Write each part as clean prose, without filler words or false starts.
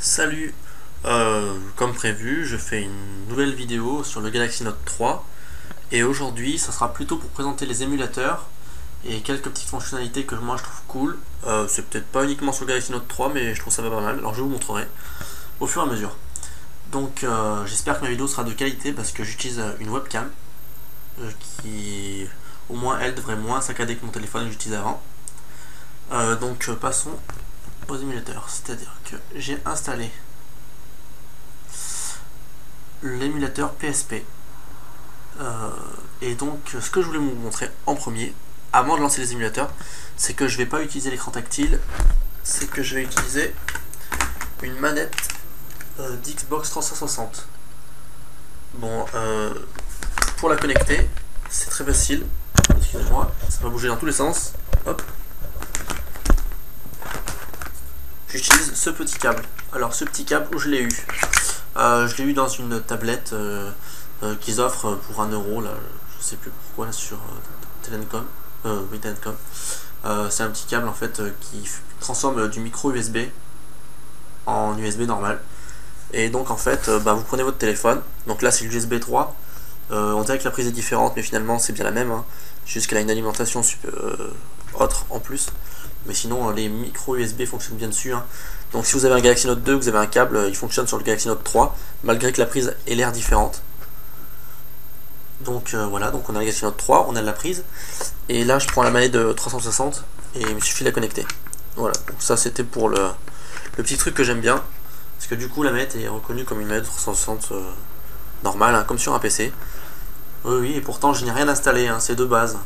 Salut, comme prévu, je fais une nouvelle vidéo sur le Galaxy Note 3 et aujourd'hui ça sera plutôt pour présenter les émulateurs et quelques petites fonctionnalités que moi je trouve cool. C'est peut-être pas uniquement sur le Galaxy Note 3 mais je trouve ça pas mal, alors je vous montrerai au fur et à mesure. Donc j'espère que ma vidéo sera de qualité parce que j'utilise une webcam qui au moins elle devrait moins saccader que mon téléphone que j'utilisais avant. Donc passons aux émulateurs, c'est-à-dire que j'ai installé l'émulateur PSP et donc ce que je voulais vous montrer en premier avant de lancer les émulateurs, c'est que je vais pas utiliser l'écran tactile, c'est que je vais utiliser une manette d'Xbox 360. Bon, pour la connecter c'est très facile, excusez-moi, ça va bouger dans tous les sens. Hop, j'utilise ce petit câble. Alors ce petit câble, où je l'ai eu je l'ai eu dans une tablette qu'ils offrent pour 1 euro, là, je sais plus pourquoi, là, sur Telencom. Oui, Telencom. C'est un petit câble en fait qui transforme du micro USB en USB normal. Et donc en fait, vous prenez votre téléphone. Donc là c'est l'USB 3. On dirait que la prise est différente, mais finalement c'est bien la même. Hein, juste qu'elle a une alimentation autre en plus. Mais sinon les micros USB fonctionnent bien dessus. Hein. Donc si vous avez un Galaxy Note 2, vous avez un câble, il fonctionne sur le Galaxy Note 3, malgré que la prise ait l'air différente. Donc voilà, donc on a le Galaxy Note 3, on a la prise. Et là je prends la manette de 360 et il me suffit de la connecter. Voilà, donc ça c'était pour le petit truc que j'aime bien. Parce que du coup la manette est reconnue comme une manette 360 normale, hein, comme sur un PC. Oui, et pourtant je n'ai rien installé, hein, c'est de base.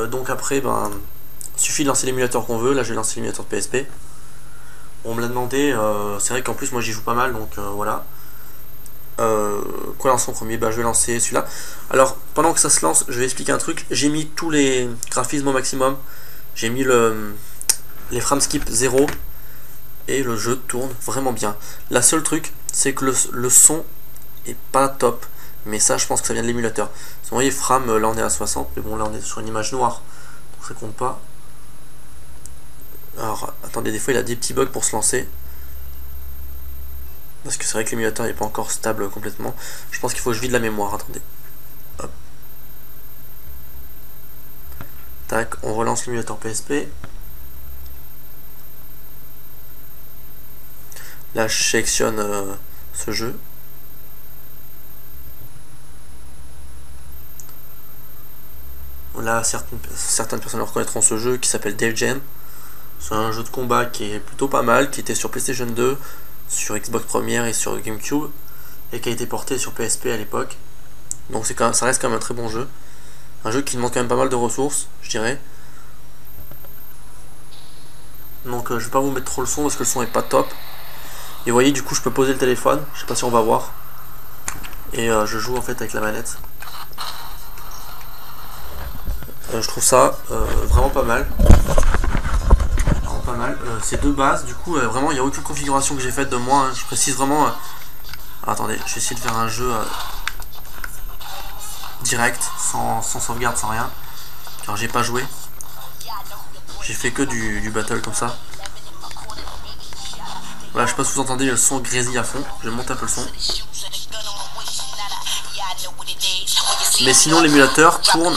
Donc après, il suffit de lancer l'émulateur qu'on veut. Là je vais lancer l'émulateur de PSP. On me l'a demandé, c'est vrai qu'en plus moi j'y joue pas mal, donc voilà. Quoi lancer en premier? Je vais lancer celui-là. Alors pendant que ça se lance, je vais expliquer un truc. J'ai mis tous les graphismes au maximum. J'ai mis les frames-skip 0 et le jeu tourne vraiment bien. La seule truc, c'est que le son est pas top, mais ça je pense que ça vient de l'émulateur. Vous voyez, frame, là on est à 60, mais bon là on est sur une image noire, donc ça compte pas. Alors attendez, des fois il a des petits bugs pour se lancer, parce que c'est vrai que l'émulateur n'est pas encore stable complètement. Je pense qu'il faut que je vide la mémoire, attendez. Hop. Tac, on relance l'émulateur PSP. Là je sélectionne ce jeu. Là certaines personnes reconnaîtront ce jeu qui s'appelle Dave Jam. C'est un jeu de combat qui est plutôt pas mal, qui était sur PlayStation 2, sur Xbox Premiere et sur GameCube, et qui a été porté sur PSP à l'époque. Donc ça reste quand même un très bon jeu. Un jeu qui demande quand même pas mal de ressources, je dirais. Donc je vais pas vous mettre trop le son parce que le son est pas top. Et vous voyez, du coup je peux poser le téléphone, je sais pas si on va voir. Et je joue en fait avec la manette. Je trouve ça vraiment pas mal. C'est de base, du coup vraiment il n'y a aucune configuration que j'ai faite de moi, hein. Je précise vraiment attendez, je vais essayer de faire un jeu direct, sans sauvegarde, sans rien, car j'ai pas joué, j'ai fait que du battle comme ça. Voilà, je sais pas si vous entendez, le son grésille à fond, je monte un peu le son. Mais sinon l'émulateur tourne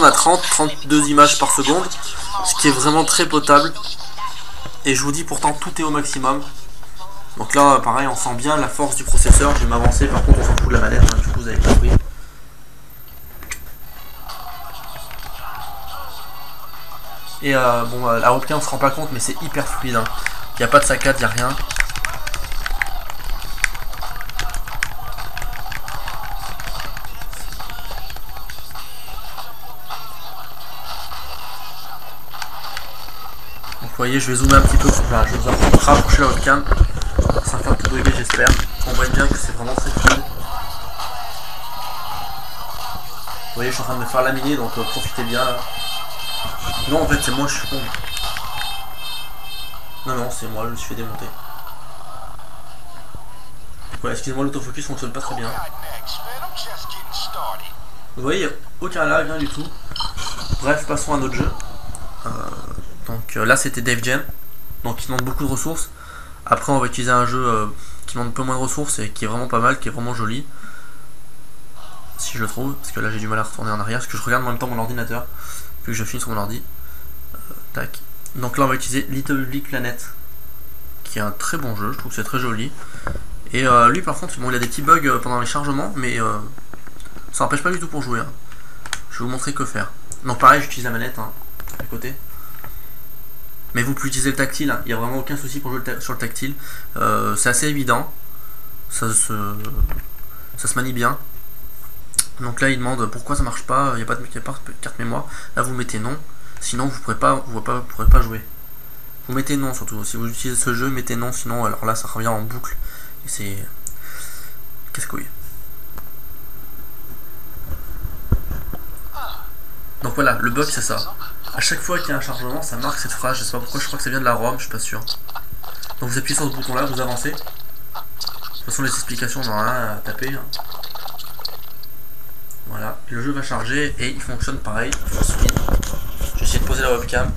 à 30-32 images par seconde, ce qui est vraiment très potable. Et je vous dis, pourtant tout est au maximum. Donc là pareil, on sent bien la force du processeur. Je vais m'avancer, par contre on s'en fout de la manette, hein, du coup vous avez compris. Et la webcam on se rend pas compte, mais c'est hyper fluide, hein. Il n'y a pas de saccade, il n'y a rien. Donc vous voyez, je vais zoomer un petit peu, je vais rapprocher la webcam, ça va faire tout bugger j'espère. On voit bien que c'est vraiment très fluide. Vous voyez, je suis en train de me faire laminer, donc profitez bien. Non, en fait c'est moi, je suis con. Non, c'est moi, je me suis fait démonter. Voilà, excusez-moi, l'autofocus fonctionne pas très bien. Vous voyez, il n'y a aucun lag, rien du tout. Bref, passons à notre jeu. Donc là c'était Dave Jam, donc il demande beaucoup de ressources. Après on va utiliser un jeu qui demande un peu moins de ressources et qui est vraiment pas mal, qui est vraiment joli. Si je le trouve, parce que là j'ai du mal à retourner en arrière, parce que je regarde en même temps mon ordinateur, puis que je filme sur mon ordi. Tac. Donc là on va utiliser Little Big Planet, qui est un très bon jeu, je trouve que c'est très joli. Et lui par contre, bon, il a des petits bugs pendant les chargements, mais ça n'empêche pas du tout pour jouer. Hein. Je vais vous montrer que faire. Donc pareil, j'utilise la manette hein, à côté. Mais vous pouvez utiliser le tactile, hein. Il n'y a vraiment aucun souci pour jouer sur le tactile. C'est assez évident, ça se manie bien. Donc là il demande pourquoi ça marche pas, il n'y a pas de carte mémoire. Là vous mettez non, sinon vous ne pourrez pas jouer. Vous mettez non surtout, si vous utilisez ce jeu, mettez non, sinon alors là ça revient en boucle. Et c'est... casse-couille. Donc voilà, le bug c'est ça. À chaque fois qu'il y a un chargement, ça marque cette phrase, je sais pas pourquoi, je crois que ça vient de la ROM, je suis pas sûr. Donc vous appuyez sur ce bouton là, vous avancez. De toute façon les explications, on n'en a rien à taper. Hein. Voilà, le jeu va charger et il fonctionne pareil, full speed. Je vais essayer de poser la webcam.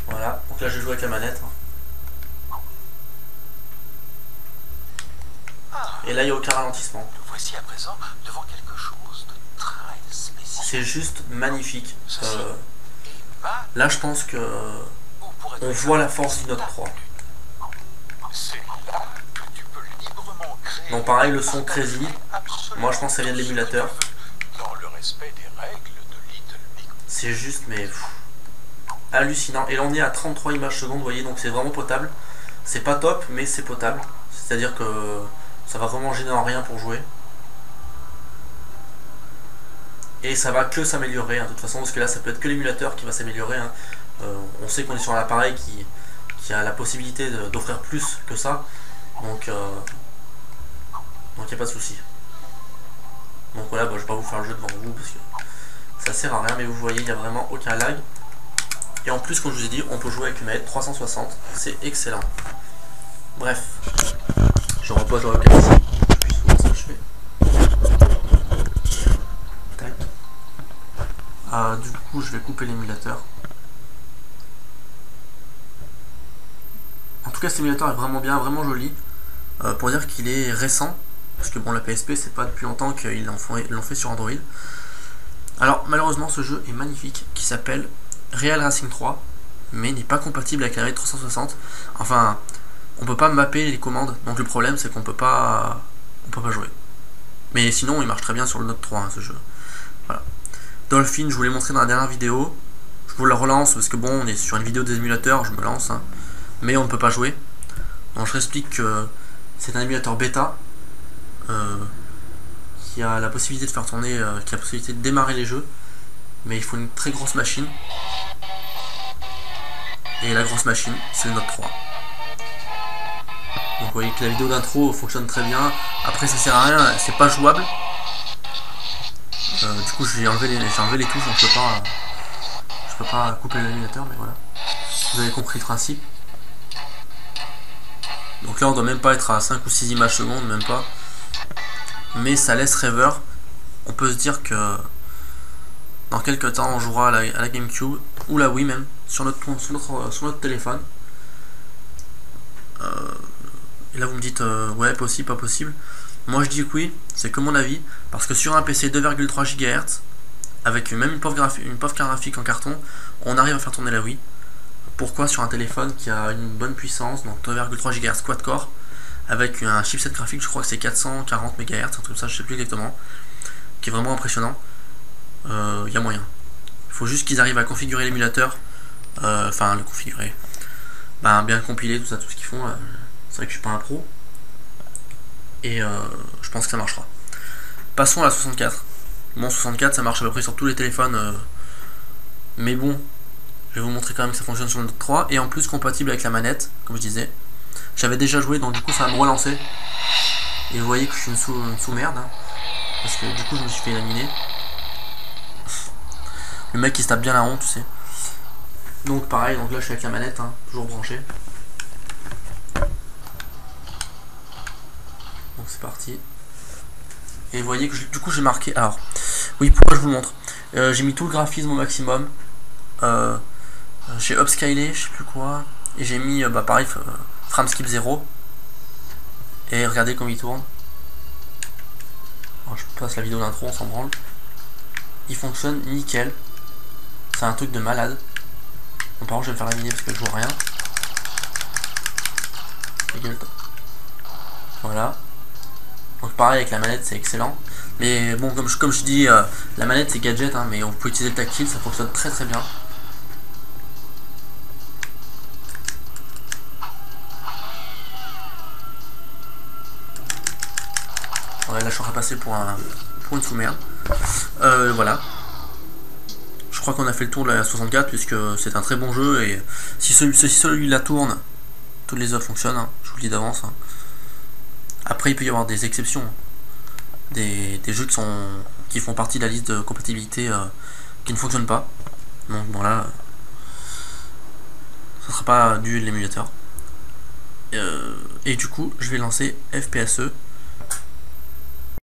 Voilà, donc là je joue avec la manette. Et là il n'y a aucun ralentissement. Voici à présent devant quelque chose de très spécial. C'est juste magnifique. Là je pense que on voit la force du Note 3. C'est là que tu peux librement créer. Donc pareil, le son crazy. Moi je pense que ça vient de l'émulateur. Dans le respect des règles de Little Big. C'est juste mais hallucinant. Et là on est à 33 images secondes, vous voyez, donc c'est vraiment potable. C'est pas top, mais c'est potable. C'est-à-dire que ça va vraiment gêner en rien pour jouer. Et ça va que s'améliorer, hein, de toute façon, parce que là ça peut être que l'émulateur qui va s'améliorer. Hein. On sait qu'on est sur un appareil qui a la possibilité d'offrir plus que ça. Donc il n'y a pas de souci. Donc voilà, bah, je vais pas vous faire le jeu devant vous parce que ça sert à rien, mais vous voyez, il n'y a vraiment aucun lag. Et en plus, comme je vous ai dit, on peut jouer avec une manette 360, c'est excellent. Bref, je repose la webcam ici. C'est ce que je fais. Tac. Du coup, je vais couper l'émulateur. En tout cas, cet émulateur est vraiment bien, vraiment joli. Pour dire qu'il est récent, parce que bon, la PSP, c'est pas depuis longtemps qu'ils l'ont fait sur Android. Alors, malheureusement, ce jeu est magnifique, qui s'appelle Real Racing 3, mais n'est pas compatible avec la manette 360. Enfin, on peut pas mapper les commandes, donc le problème, c'est qu'on peut pas jouer. Mais sinon, il marche très bien sur le Note 3, hein, ce jeu. Voilà. Dolphin, je vous l'ai montré dans la dernière vidéo. Je vous la relance, parce que bon, on est sur une vidéo des émulateurs, je me lance, hein, mais on ne peut pas jouer. Donc je réexplique que c'est un émulateur bêta qui a la possibilité de faire tourner, qui a la possibilité de démarrer les jeux, mais il faut une très grosse machine. Et la grosse machine, c'est le Note 3. Donc vous voyez que la vidéo d'intro fonctionne très bien. Après ça sert à rien, c'est pas jouable. Du coup j'ai enlevé les touches, donc je peux pas couper l'émulateur, mais voilà. Vous avez compris le principe. Donc là on doit même pas être à 5 ou 6 images secondes, même pas. Mais ça laisse rêveur. On peut se dire que dans quelques temps on jouera à la GameCube ou la Wii même sur notre téléphone. Et là vous me dites ouais, possible, pas possible. Moi je dis que oui, c'est que mon avis, parce que sur un PC 2,3 GHz avec même une pauvre carte graphique en carton, on arrive à faire tourner la Wii. Pourquoi sur un téléphone qui a une bonne puissance, donc 2,3 GHz quad-core, avec un chipset graphique, je crois que c'est 440 MHz, un truc comme ça, je sais plus exactement, qui est vraiment impressionnant. Il y a moyen. Il faut juste qu'ils arrivent à configurer l'émulateur, enfin le configurer, bien le compiler, tout ce qu'ils font. C'est vrai que je suis pas un pro, et je pense que ça marchera. Passons à la 64. Bon, 64 ça marche à peu près sur tous les téléphones, mais bon, je vais vous montrer quand même que ça fonctionne sur le Note 3 et en plus compatible avec la manette, comme je disais. J'avais déjà joué, donc du coup ça va me relancer. Et vous voyez que je suis une sous-merde, hein, parce que du coup je me suis fait laminer. Le mec il se tape bien la honte, tu sais. Donc pareil, donc là je suis avec la manette, hein, toujours branché. Donc c'est parti. Et vous voyez que du coup j'ai marqué. Alors, oui, pourquoi je vous le montre, j'ai mis tout le graphisme au maximum. j'ai upscalé, je sais plus quoi, et j'ai mis pareil frame skip 0, et regardez comme il tourne. Alors, je passe la vidéo d'intro, on s'en branle. Il fonctionne nickel, c'est un truc de malade. Bon, par contre je vais me faire la miner parce que je vois rien. Voilà. Donc pareil avec la manette c'est excellent. Mais bon comme je dis la manette c'est gadget hein, mais on peut utiliser le tactile, ça fonctionne très très bien. Ouais, là je suis repassé pour une sous-mer. Voilà. Je crois qu'on a fait le tour de la 64 puisque c'est un très bon jeu et si celui-là tourne, toutes les autres fonctionnent, hein, je vous le dis d'avance. Hein. Après il peut y avoir des exceptions. Des jeux qui font partie de la liste de compatibilité qui ne fonctionnent pas. Donc bon là, ça sera pas dû de l'émulateur. Et du coup, je vais lancer FPSE